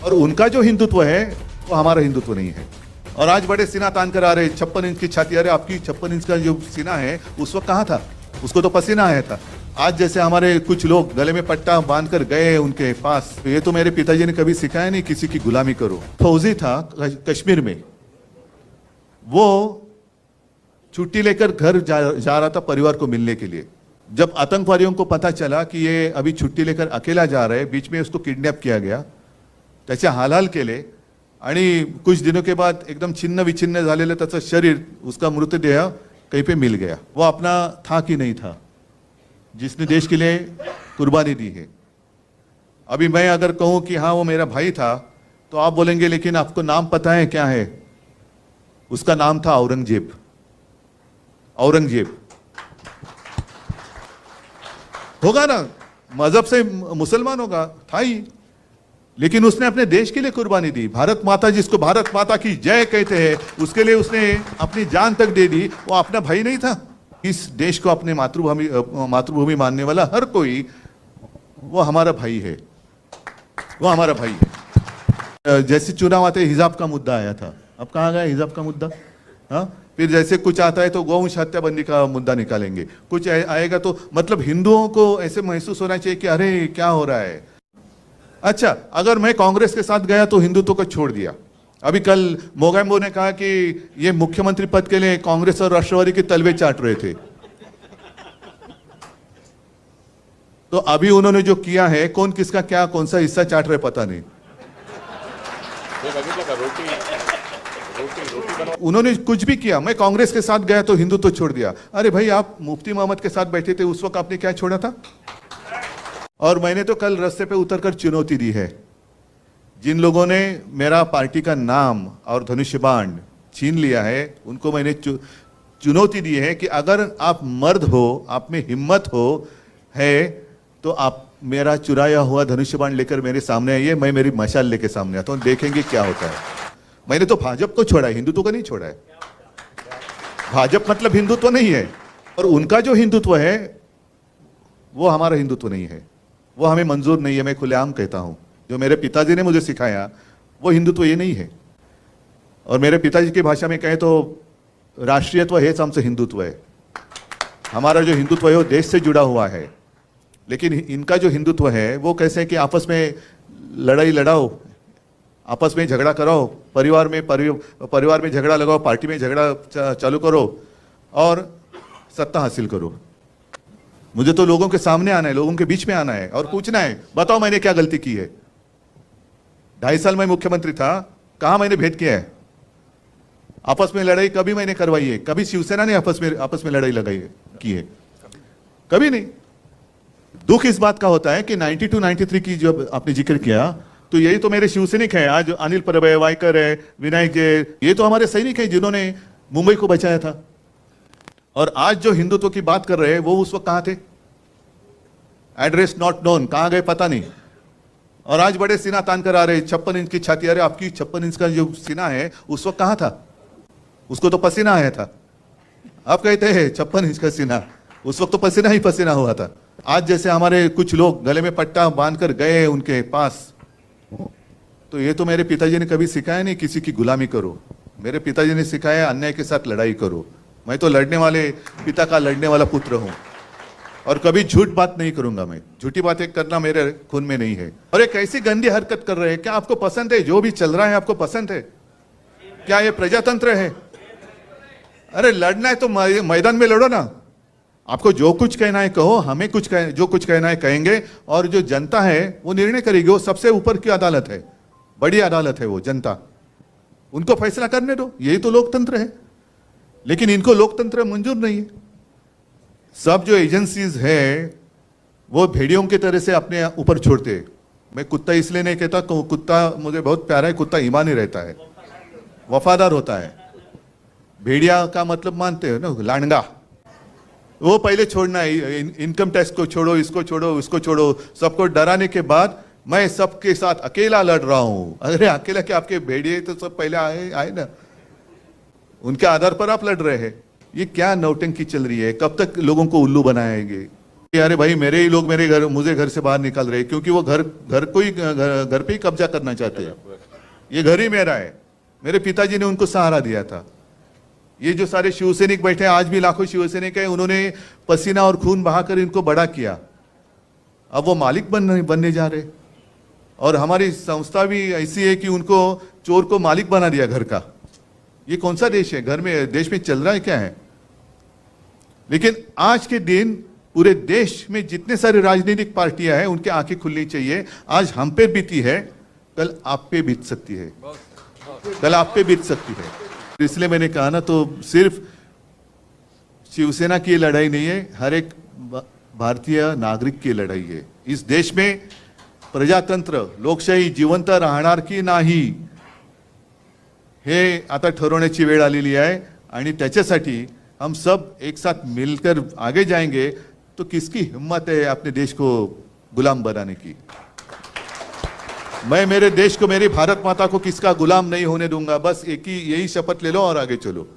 और उनका जो हिंदुत्व है वो हमारा हिंदुत्व नहीं है। और आज बड़े सीना तान कर आ रहे 56 इंच की छाती। अरे आपकी 56 इंच का जो सीना है उस वक्त कहाँ था? उसको तो पसीना आया था। आज जैसे हमारे कुछ लोग गले में पट्टा बांध कर गए उनके पास, तो ये तो मेरे पिताजी ने कभी सिखाया नहीं किसी की गुलामी करो। फौजी था कश्मीर में, वो छुट्टी लेकर घर जा रहा था परिवार को मिलने के लिए। जब आतंकवादियों को पता चला कि ये अभी छुट्टी लेकर अकेला जा रहा है, बीच में उसको किडनॅप किया गया, त्याचे हालहाल केले आणि कुछ दिनों के बाद एकदम छिन्न विछिन्न झालेलं त्याचं शरीर, उसका मृतदेह कहीं पे मिल गया। वो अपना था कि नहीं था जिसने देश के लिए कुर्बानी दी है। अभी मैं अगर कहूं कि हाँ वो मेरा भाई था, तो आप बोलेंगे लेकिन आपको नाम पता है क्या है? उसका नाम था औरंगजेब। औरंगजेब होगा ना, मजहब से मुसलमान होगा, था ही, लेकिन उसने अपने देश के लिए कुर्बानी दी। भारत माता, जिसको भारत माता की जय कहते हैं, उसके लिए उसने अपनी जान तक दे दी। वो अपना भाई नहीं था? इस देश को अपने मातृभूमि मानने वाला हर कोई वो हमारा भाई है, वो हमारा भाई है। जैसे चुनाव आते हिजाब का मुद्दा आया था, अब कहाँ गया हिजाब का मुद्दा? हाँ, फिर जैसे कुछ आता है तो गौवंश हत्याबंदी का मुद्दा निकालेंगे, कुछ आएगा तो मतलब हिंदुओं को ऐसे महसूस होना चाहिए कि अरे क्या हो रहा है। अच्छा, अगर मैं कांग्रेस के साथ गया तो हिंदुत्व को छोड़ दिया। अभी कल मोगैम्बो ने कहा कि ये मुख्यमंत्री पद के लिए कांग्रेस और राष्ट्रवादी के तलवे चाट रहे थे। तो अभी उन्होंने जो किया है, कौन किसका क्या कौन सा हिस्सा चाट रहे पता नहीं। उन्होंने कुछ भी किया, मैं कांग्रेस के साथ गया तो हिंदुत्व छोड़ दिया। अरे भाई, आप मुफ्ती मोहम्मद के साथ बैठे थे, उस वक्त आपने क्या छोड़ा था? और मैंने तो कल रास्ते पे उतरकर चुनौती दी है, जिन लोगों ने मेरा पार्टी का नाम और धनुष्य बाण छीन लिया है, उनको मैंने चुनौती दी है कि अगर आप मर्द हो, आप में हिम्मत हो है, तो आप मेरा चुराया हुआ धनुष्य बाण लेकर मेरे सामने आइए, मैं मेरी मशाल लेके सामने आता हूं, देखेंगे क्या होता है। मैंने तो भाजपा को छोड़ा है, हिंदुत्व को नहीं छोड़ा है। भाजपा मतलब हिंदुत्व नहीं है, और उनका जो हिंदुत्व है वो हमारा हिंदुत्व नहीं है, वो हमें मंजूर नहीं है। मैं खुलेआम कहता हूं, जो मेरे पिताजी ने मुझे सिखाया वो हिंदुत्व ये नहीं है। और मेरे पिताजी की भाषा में कहें तो राष्ट्रीयत्व है आमचं हिंदुत्व है। हमारा जो हिंदुत्व है वो देश से जुड़ा हुआ है, लेकिन इनका जो हिंदुत्व है वो कैसे है कि आपस में लड़ाई लड़ाओ, आपस में झगड़ा कराओ, परिवार में झगड़ा लगाओ, पार्टी में झगड़ा चालू करो और सत्ता हासिल करो। मुझे तो लोगों के सामने आना है, लोगों के बीच में आना है और पूछना है, बताओ मैंने क्या गलती की है। 2.5 साल मैं मुख्यमंत्री था, कहां मैंने भेद किया है? आपस में लड़ाई कभी मैंने करवाई है? कभी शिवसेना ने आपस में लड़ाई लगाई है, की है? कभी नहीं। दुख इस बात का होता है कि 92 93 की जब आपने जिक्र किया, तो यही तो मेरे शिवसैनिक हैं। आज अनिल परब है, वायकर है, विनायक जी, ये तो हमारे सैनिक हैं जिन्होंने मुंबई को बचाया था। और आज जो हिंदुत्व की बात कर रहे हैं वो उस वक्त कहां थे? एड्रेस नॉट नोन, कहां गए पता नहीं। और आज बड़े सीना तान कर आ रहे 56 इंच की छाती। अरे आपकी 56 इंच का जो सीना है उस वक्त कहां था? उसको तो पसीना आया था। आप कहते हैं 56 इंच का सीना, उस वक्त तो पसीना ही पसीना हुआ था। आज जैसे हमारे कुछ लोग गले में पट्टा बांध कर गए उनके पास, तो ये तो मेरे पिताजी ने कभी सिखाया नहीं किसी की गुलामी करो। मेरे पिताजी ने सिखाया अन्याय के साथ लड़ाई करो। मैं तो लड़ने वाले पिता का लड़ने वाला पुत्र हूं, और कभी झूठ बात नहीं करूंगा। मैं झूठी बातें करना मेरे खून में नहीं है। और एक ऐसी गंदी हरकत कर रहे हैं, क्या आपको पसंद है? जो भी चल रहा है आपको पसंद है क्या? ये प्रजातंत्र है? अरे लड़ना है तो मैदान में लड़ो ना। आपको जो कुछ कहना है कहो, हमें जो कुछ कहना है कहेंगे, और जो जनता है वो निर्णय करेगी। वो सबसे ऊपर की अदालत है, बड़ी अदालत है वो जनता, उनको फैसला करने दो। यही तो लोकतंत्र है। लेकिन इनको लोकतंत्र मंजूर नहीं है। सब जो एजेंसीज है वो भेड़ियों की तरह से अपने ऊपर छोड़ते हैं। मैं कुत्ता इसलिए नहीं कहता, कुत्ता मुझे बहुत प्यारा है, कुत्ता ईमानी रहता है, वफादार होता है। भेड़िया का मतलब मानते हो ना, लांडगा। वो पहले छोड़ना है, इनकम टैक्स को छोड़ो, इसको छोड़ो, उसको छोड़ो, सबको डराने के बाद मैं सबके साथ अकेला लड़ रहा हूं। अरे अकेला क्या, आपके भेड़िए तो सब पहले आए ना, उनके आधार पर आप लड़ रहे हैं। ये क्या नौटंकी चल रही है? कब तक लोगों को उल्लू बनाएंगे? अरे भाई मेरे ही लोग मुझे घर से बाहर निकल रहे, क्योंकि वो घर घर पे ही कब्जा करना चाहते हैं। ये घर ही मेरा है, मेरे पिताजी ने उनको सहारा दिया था। ये जो सारे शिवसैनिक बैठे हैं, आज भी लाखों शिवसैनिक है, उन्होंने पसीना और खून बहाकर इनको बड़ा किया। अब वो मालिक बनने जा रहे, और हमारी संस्था भी ऐसी है कि उनको चोर को मालिक बना दिया घर का। ये कौन सा देश है? देश में चल रहा है क्या है? लेकिन आज के दिन पूरे देश में जितने सारे राजनीतिक पार्टियां हैं, उनकी आंखें खुलनी चाहिए। आज हम पे बीती है, कल आप पे बीत सकती है, कल आप पे बीत सकती है। इसलिए मैंने कहा ना, तो सिर्फ शिवसेना की लड़ाई नहीं है, हर एक भारतीय नागरिक की लढाई आहे। इस देश में प्रजातंत्र लोकशाही जिवंत राहणार की नाही हे आता ठरवण्याची वेळ आलेली आहे, आणि त्याच्यासाठी हम सब एक साथ मिलकर आगे जाएंगे तो किसकी हिम्मत है अपने देश को गुलाम बनाने की। मैं मेरे देश को, मेरी भारत माता को किसका गुलाम नहीं होने दूंगा। बस एक ही यही शपथ ले लो और आगे चलो।